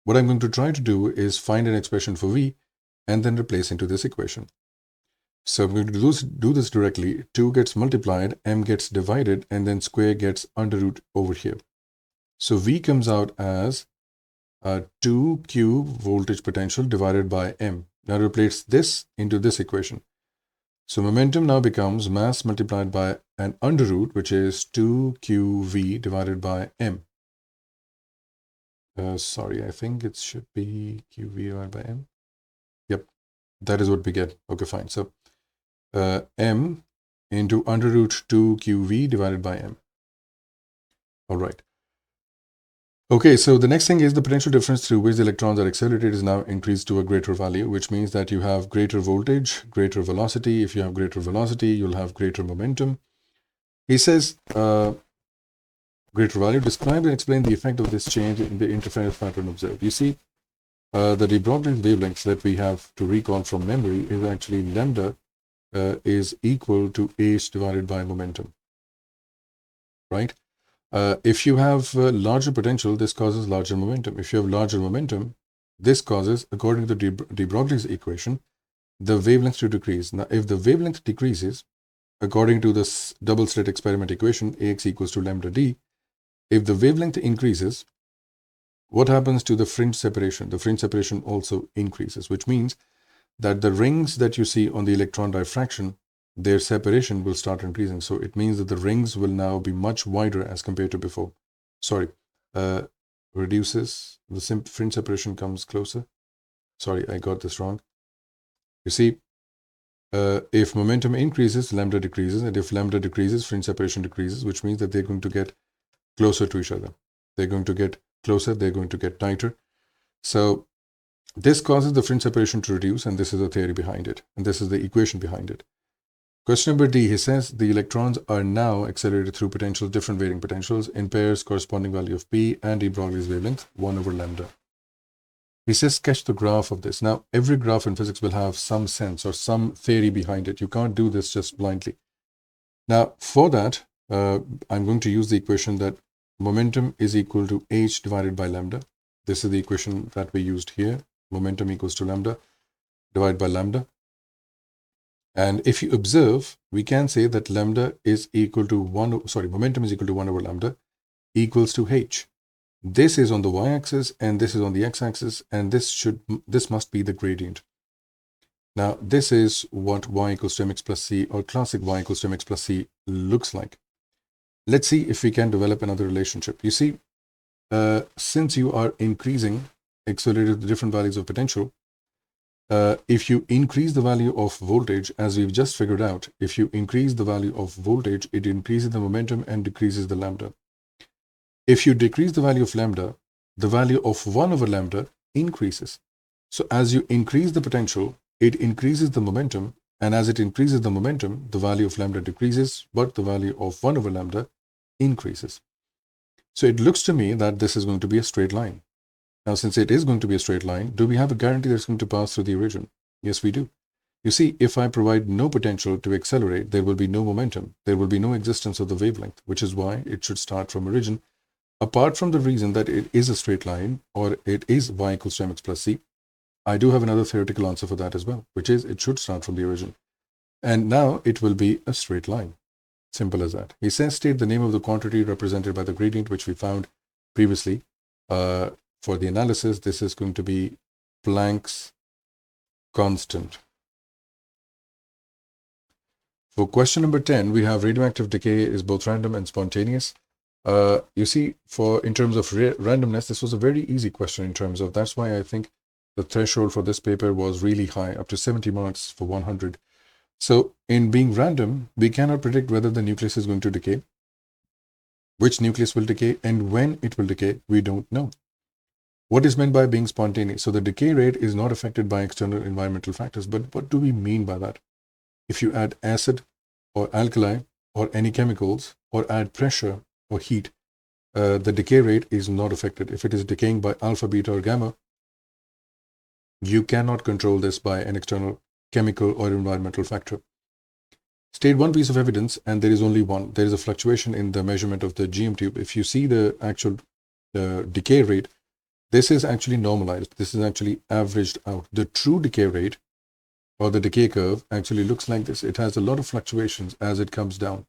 What I'm going to try to do is find an expression for v and then replace into this equation. So I'm going to do this directly. 2 gets multiplied, m gets divided, and then square gets under root over here. So v comes out as 2q voltage potential divided by m. Now replace this into this equation. So momentum now becomes mass multiplied by an under root, which is 2qv divided by m. Sorry, I think it should be qv divided by m. Yep, that is what we get. Okay, fine. So m into under root 2qv divided by m. All right. Okay, so the next thing is the potential difference through which the electrons are accelerated is now increased to a greater value, which means that you have greater voltage, greater velocity. If you have greater velocity, you'll have greater momentum. He says, greater value, describe and explain the effect of this change in the interference pattern observed. You see, the de Broglie wavelengths that we have to recall from memory is actually lambda is equal to h divided by momentum, right? If you have larger potential, this causes larger momentum. If you have larger momentum, this causes, according to de Broglie's equation, the wavelength to decrease. Now, if the wavelength decreases, according to this double slit experiment equation, ax equals to lambda d, if the wavelength increases, what happens to the fringe separation? The fringe separation also increases, which means that the rings that you see on the electron diffraction, their separation will start increasing. So it means that the rings will now be much wider as compared to before. Sorry, reduces, the fringe separation comes closer. Sorry, I got this wrong. You see, if momentum increases, lambda decreases, and if lambda decreases, fringe separation decreases, which means that they're going to get closer to each other. They're going to get closer, they're going to get tighter. So this causes the fringe separation to reduce, and this is the theory behind it, and this is the equation behind it. Question number D, he says the electrons are now accelerated through potentials, different varying potentials, in pairs corresponding value of P and de Broglie's wavelength, 1 over lambda. He says sketch the graph of this. Now, every graph in physics will have some sense or some theory behind it. You can't do this just blindly. Now, for that, I'm going to use the equation that momentum is equal to h divided by lambda. This is the equation that we used here. Momentum equals to lambda divided by lambda. And if you observe, we can say that lambda is equal to momentum is equal to 1 over lambda equals to h. This is on the y-axis and this is on the x-axis, and this must be the gradient. Now, this is what y equals to mx plus c, or classic y equals to mx plus c looks like. Let's see if we can develop another relationship. You see, since you are increasing accelerated to different values of potential, if you increase the value of voltage, as we've just figured out, if you increase the value of voltage, it increases the momentum and decreases the lambda. If you decrease the value of lambda, the value of 1 over lambda increases. So as you increase the potential, it increases the momentum, and as it increases the momentum, the value of lambda decreases, but the value of 1 over lambda increases. So it looks to me that this is going to be a straight line. Now, since it is going to be a straight line, do we have a guarantee that it's going to pass through the origin? Yes, we do. You see, if I provide no potential to accelerate, there will be no momentum. There will be no existence of the wavelength, which is why it should start from origin. Apart from the reason that it is a straight line, or it is y equals to mx plus c, I do have another theoretical answer for that as well, which is it should start from the origin. And now it will be a straight line. Simple as that. He says state the name of the quantity represented by the gradient, which we found previously. For the analysis, this is going to be Planck's constant. For question number 10, we have radioactive decay is both random and spontaneous. You see, in terms of randomness, this was a very easy question in terms of, that's why I think the threshold for this paper was really high, up to 70 marks for 100. So in being random, we cannot predict whether the nucleus is going to decay, which nucleus will decay, and when it will decay, we don't know. What is meant by being spontaneous? So the decay rate is not affected by external environmental factors, but what do we mean by that? If you add acid or alkali or any chemicals or add pressure or heat, the decay rate is not affected. If it is decaying by alpha, beta, or gamma, you cannot control this by an external chemical or environmental factor. State one piece of evidence, and there is only one. There is a fluctuation in the measurement of the GM tube. If you see the actual decay rate, this is actually normalized. This is actually averaged out. The true decay rate, or the decay curve, actually looks like this. It has a lot of fluctuations as it comes down.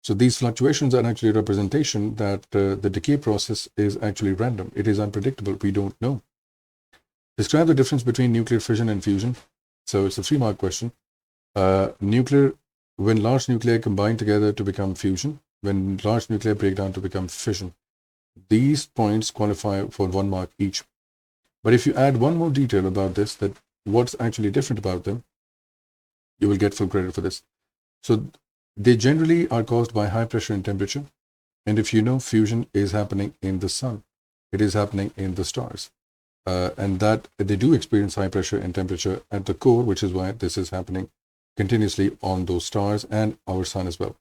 So these fluctuations are actually a representation that the decay process is actually random. It is unpredictable. We don't know. Describe the difference between nuclear fission and fusion. So it's a 3-mark question. When large nuclei combine together to become fusion, when large nuclei break down to become fission. These points qualify for 1 mark each. But if you add one more detail about this, that what's actually different about them, you will get full credit for this. So they generally are caused by high pressure and temperature. And if you know, fusion is happening in the sun. It is happening in the stars. And that they do experience high pressure and temperature at the core, which is why this is happening continuously on those stars and our sun as well.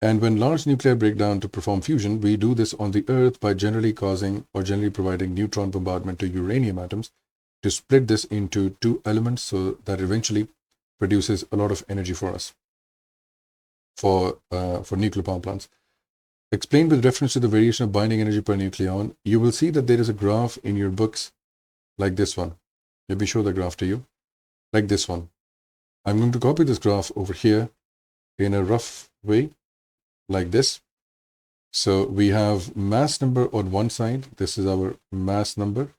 And when large nuclei break down to perform fusion, we do this on the Earth by generally causing or generally providing neutron bombardment to uranium atoms to split this into 2 elements, so that eventually produces a lot of energy for us for nuclear power plants. Explained with reference to the variation of binding energy per nucleon, you will see that there is a graph in your books like this one. Let me show the graph to you, like this one. I'm going to copy this graph over here in a rough way, like this. So we have mass number on one side. This is our mass number,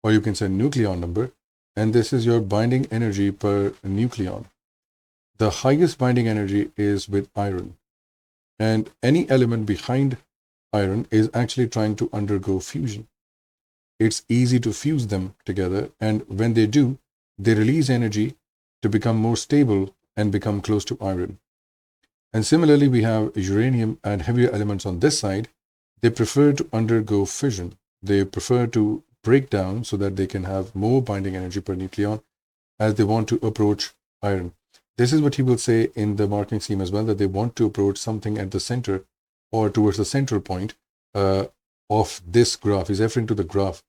or you can say nucleon number, and this is your binding energy per nucleon. The highest binding energy is with iron. And any element behind iron is actually trying to undergo fusion. It's easy to fuse them together, and when they do, they release energy to become more stable and become close to iron. And similarly, we have uranium and heavier elements on this side, they prefer to undergo fission. They prefer to break down so that they can have more binding energy per nucleon as they want to approach iron. This is what he will say in the marking scheme as well, that they want to approach something at the center or towards the central point of this graph. He's referring to the graph.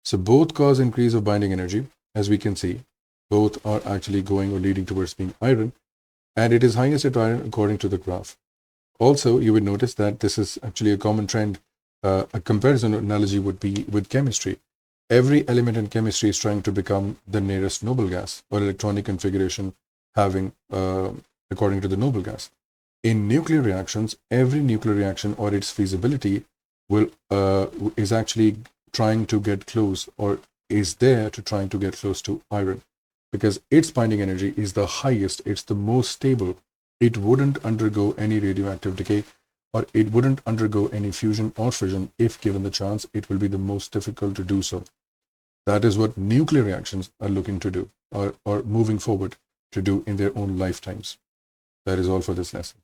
So both cause increase of binding energy, as we can see. Both are actually going or leading towards being iron, and it is highest at iron according to the graph. Also, you would notice that this is actually a common trend. A comparison analogy would be with chemistry. Every element in chemistry is trying to become the nearest noble gas or electronic configuration having according to the noble gas. In nuclear reactions, every nuclear reaction or its feasibility will is actually trying to get close, or is there to trying to get close to iron, because its binding energy is the highest, it's the most stable. It wouldn't undergo any radioactive decay, or it wouldn't undergo any fusion or fission. If given the chance, it will be the most difficult to do so. That is what nuclear reactions are looking to do, or moving forward to do in their own lifetimes. That is all for this lesson.